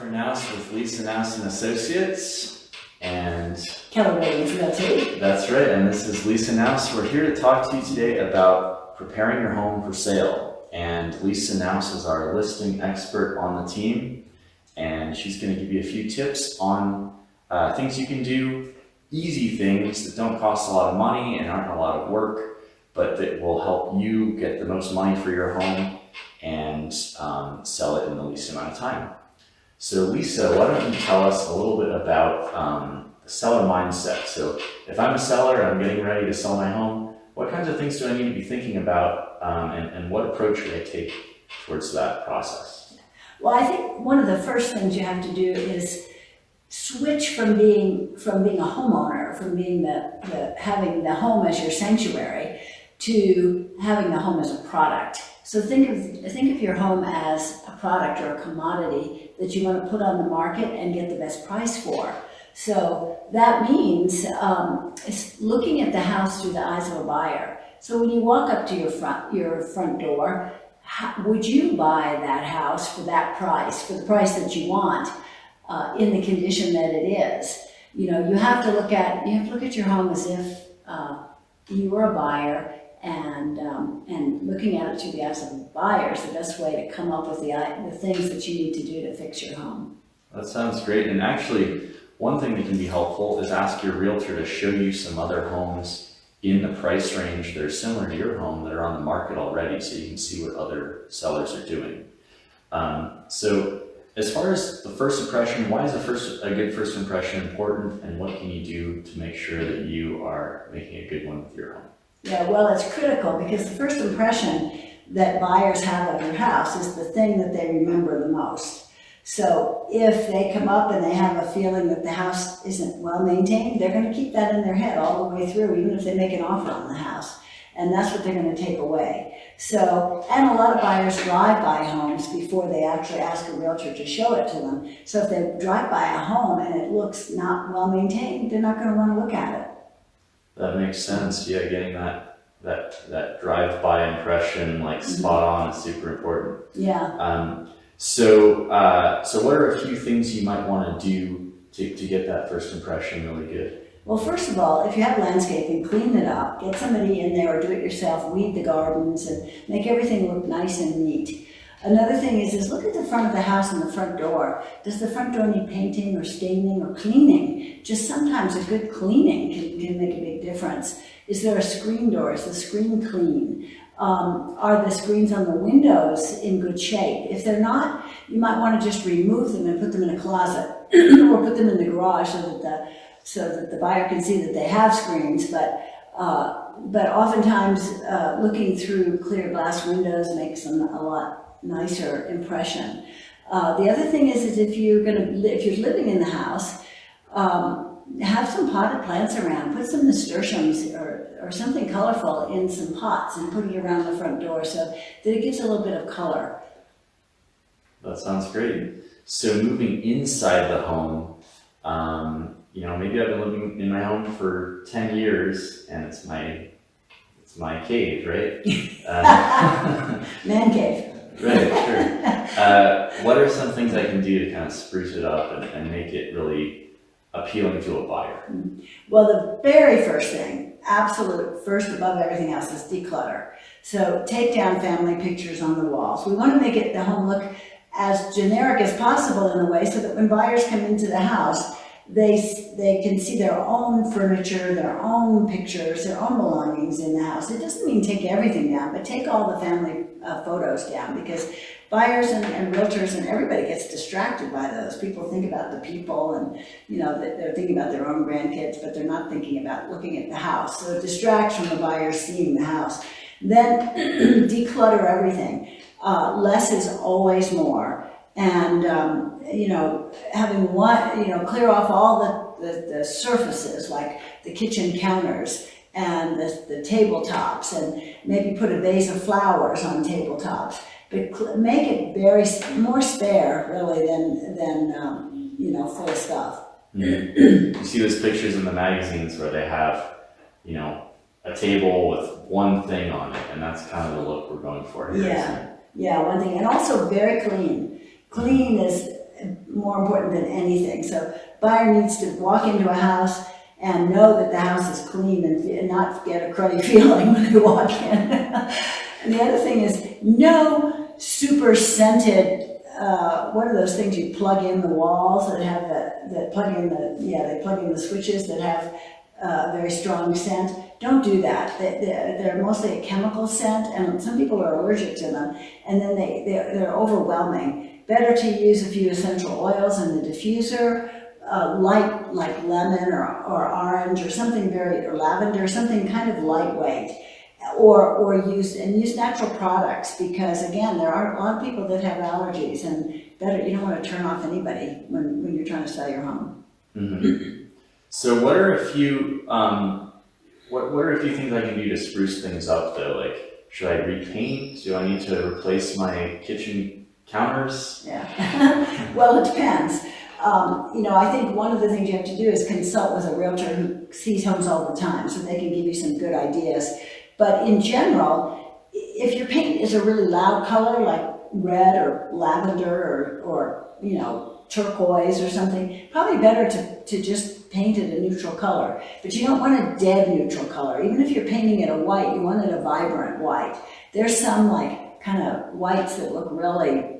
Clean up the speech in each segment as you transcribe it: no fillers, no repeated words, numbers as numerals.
for Knouse with Lise, Knouse and Associates, and Keller Williams Realty. That's right, and this is Lise Knouse. We're here to talk to you today about preparing your home for sale. And Lise Knouse is our listing expert on the team, and she's going to give you a few tips on things you can do, easy things that don't cost a lot of money and aren't a lot of work, but that will help you get the most money for your home and sell it in the least amount of time. So Lisa, why don't you tell us a little bit about the seller mindset? So if I'm a seller and I'm getting ready to sell my home, what kinds of things do I need to be thinking about, and what approach should I take towards that process? Well, I think one of the first things you have to do is switch from being a homeowner, from being having the home as your sanctuary, to having the home as a product. So think of your home as a product or a commodity that you want to put on the market and get the best price for. So that means it's looking at the house through the eyes of a buyer. So when you walk up to your front door, would you buy that house for that price, for the price that you want, in the condition that it is? You know, you have to look at your home as if you were a buyer, and looking at it through the eyes of a buyer is the best way to come up with the things that you need to do to fix your home. That sounds great. And actually, one thing that can be helpful is ask your realtor to show you some other homes in the price range that are similar to your home that are on the market already, so you can see what other sellers are doing. So as far as the first impression, why is a good first impression important, and what can you do to make sure that you are making a good one with your home? Yeah, well, it's critical because the first impression that buyers have of your house is the thing that they remember the most. So if they come up and they have a feeling that the house isn't well maintained, they're going to keep that in their head all the way through, even if they make an offer on the house. And that's what they're going to take away. So, and a lot of buyers drive by homes before they actually ask a realtor to show it to them. So if they drive by a home and it looks not well maintained, they're not going to want to look at it. That makes sense. Yeah, getting that drive-by impression spot on is super important. Yeah. So what are a few things you might want to do to get that first impression really good? Well, first of all, if you have landscaping, clean it up. Get somebody in there or do it yourself. Weed the gardens and make everything look nice and neat. Another thing is look at the front of the house and the front door. Does the front door need painting or staining or cleaning? Just sometimes a good cleaning can make a big difference. Is there a screen door? Is the screen clean? Are the screens on the windows in good shape? If they're not, you might want to just remove them and put them in a closet or put them in the garage so that the buyer can see that they have screens. But oftentimes looking through clear glass windows makes them a lot nicer impression. The other thing is if you're living in the house, have some potted plants around. Put some nasturtiums or something colorful in some pots and put it around the front door so that it gives a little bit of color. That sounds great. So moving inside the home, maybe I've been living in my home for 10 years and it's my cave, right? Man cave. Right, sure. What are some things I can do to kind of spruce it up and make it really appealing to a buyer? Well, the very first thing, absolute first above everything else, is declutter. So take down family pictures on the walls. We want to make the home look as generic as possible in a way so that when buyers come into the house, they can see their own furniture, their own pictures, their own belongings in the house. It doesn't mean take everything down, but take all the family photos down, because buyers and realtors and everybody gets distracted by those. People think about the people and, they're thinking about their own grandkids, but they're not thinking about looking at the house. So it distracts from the buyers seeing the house. Then declutter everything. Less is always more. And, having clear off all the surfaces, like the kitchen counters and the tabletops, and maybe put a vase of flowers on tabletops. But make it more spare, really, than full of stuff. You see those pictures in the magazines where they have, a table with one thing on it, and that's kind of the look we're going for here. Yeah, one thing, and also very clean. Clean is more important than anything. So buyer needs to walk into a house and know that the house is clean and not get a cruddy feeling when they walk in. And the other thing is no super scented, what are those things you plug in the walls that have that plug in they plug in the switches that have a very strong scent. Don't do that. They're mostly a chemical scent, and some people are allergic to them, and then they're overwhelming. Better to use a few essential oils in the diffuser, light like lemon or orange or something or lavender, something kind of lightweight, or use natural products, because again, there are a lot of people that have allergies, and you don't want to turn off anybody when you're trying to sell your home. Mm-hmm. So what are a few things I can do to spruce things up though? Like, should I repaint? Do I need to replace my kitchen counters? Yeah. Well, it depends. I think one of the things you have to do is consult with a realtor who sees homes all the time, so they can give you some good ideas. But in general, if your paint is a really loud color like red or lavender or turquoise or something, probably better to just paint it a neutral color. But you don't want a dead neutral color. Even if you're painting it a white, you want it a vibrant white. There's some like kind of whites that look really,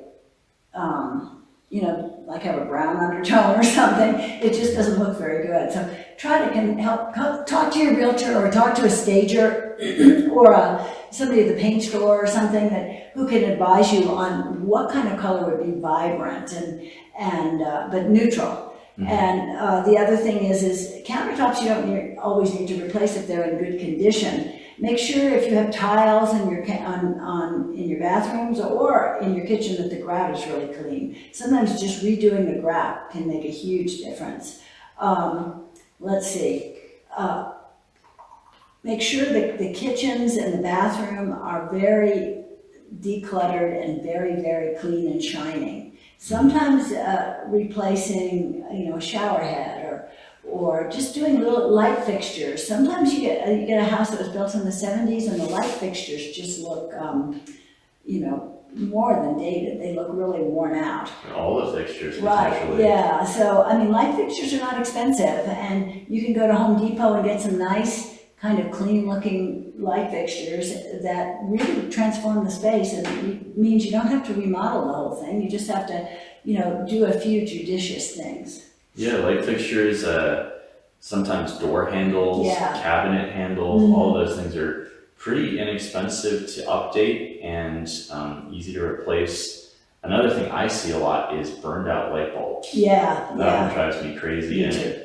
like have a brown undertone or something. It just doesn't look very good. So try to talk to your realtor or talk to a stager or somebody at the paint store or something who can advise you on what kind of color would be vibrant and but neutral. Mm-hmm. And the other thing is countertops you don't always need to replace if they're in good condition. Make sure if you have tiles in your in your bathrooms or in your kitchen that the grout is really clean. Sometimes just redoing the grout can make a huge difference. Let's see. Make sure that the kitchens and the bathroom are very decluttered and very, very clean and shining. Sometimes replacing, a shower head or just doing little light fixtures. Sometimes you get a house that was built in the 70s and the light fixtures just look, more than dated. They look really worn out. All the fixtures, right? Potentially. Yeah. So light fixtures are not expensive, and you can go to Home Depot and get some nice kind of clean-looking light fixtures that really transform the space, and it means you don't have to remodel the whole thing. You just have to, do a few judicious things. Yeah, light fixtures, sometimes door handles, yeah. cabinet handles, mm-hmm. All of those things are pretty inexpensive to update and easy to replace. Another thing I see a lot is burned out light bulbs. Yeah, that one drives me crazy. Me too.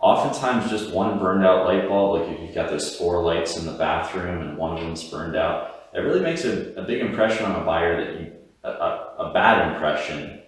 Oftentimes just one burned out light bulb, like if you've got those 4 lights in the bathroom and one of them's burned out, that really makes a big impression on a buyer a bad impression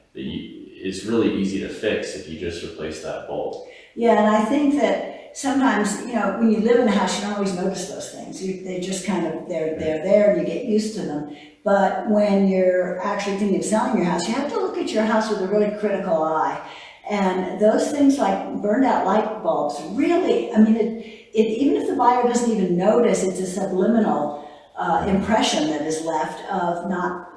it's really easy to fix if you just replace that bulb. Yeah, and I think that sometimes, when you live in a house, you don't always notice those things. They just kind of, they're there and you get used to them. But when you're actually thinking of selling your house, you have to look at your house with a really critical eye. And those things like burned out light bulbs really, even if the buyer doesn't even notice, it's a subliminal impression that is left of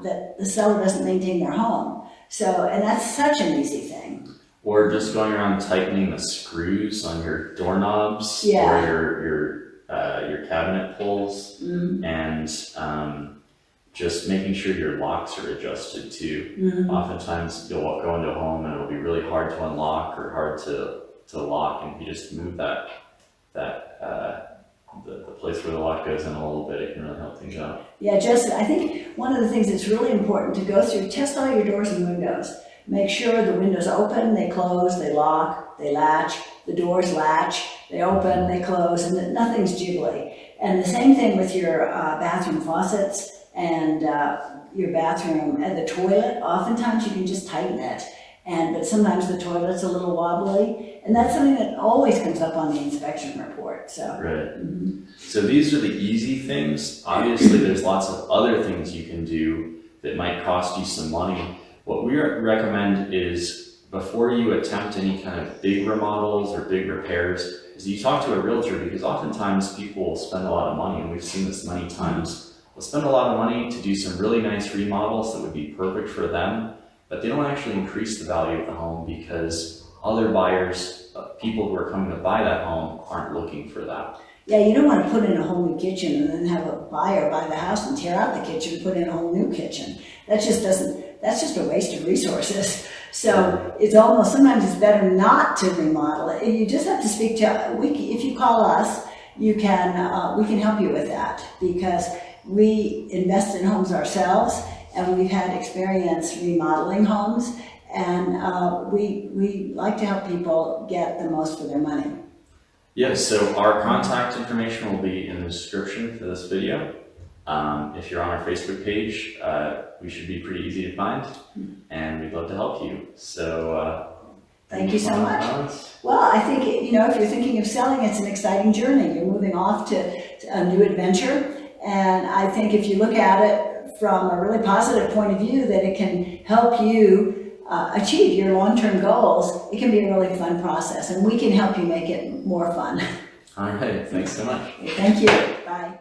that the seller doesn't maintain their home. So, and that's such an easy thing. Or just going around tightening the screws on your doorknobs yeah. or your cabinet pulls, mm-hmm. and just making sure your locks are adjusted too. Mm-hmm. Oftentimes you'll go into a home and it'll be really hard to unlock or hard to lock, and if you just move the place where the lock goes in a little bit, it can really help things out. Yeah, Justin, I think one of the things that's really important to go through, test all your doors and windows. Make sure the windows open, they close, they lock, they latch, the doors latch, they open, they close, and that nothing's jiggly. And the same thing with your bathroom faucets and your bathroom and the toilet. Oftentimes you can just tighten it, but sometimes the toilet's a little wobbly, and that's something that always comes up on the inspection report. So. Right. Mm-hmm. So these are the easy things. Obviously, there's lots of other things you can do that might cost you some money. What we recommend is before you attempt any kind of big remodels or big repairs, is you talk to a realtor, because oftentimes people will spend a lot of money, and we've seen this many times. They'll spend a lot of money to do some really nice remodels that would be perfect for them, but they don't actually increase the value of the home because other buyers, people who are coming to buy that home, aren't looking for that. Yeah, you don't want to put in a whole new kitchen and then have a buyer buy the house and tear out the kitchen and put in a whole new kitchen. That just doesn't, that's just a waste of resources. So it's almost, sometimes it's better not to remodel it. You just have to speak to, if you call us, you can, we can help you with that, because we invest in homes ourselves and we've had experience remodeling homes, and we like to help people get the most for their money. Yes, so our contact information will be in the description for this video. If you're on our Facebook page, we should be pretty easy to find, and we'd love to help you. So thank you so much. Comments? Well, I think, you know, if you're thinking of selling, it's an exciting journey. You're moving off to a new adventure, and I think if you look at it from a really positive point of view, that it can help you achieve your long-term goals, it can be a really fun process, and we can help you make it more fun. All right, thanks so much. Thank you. Bye.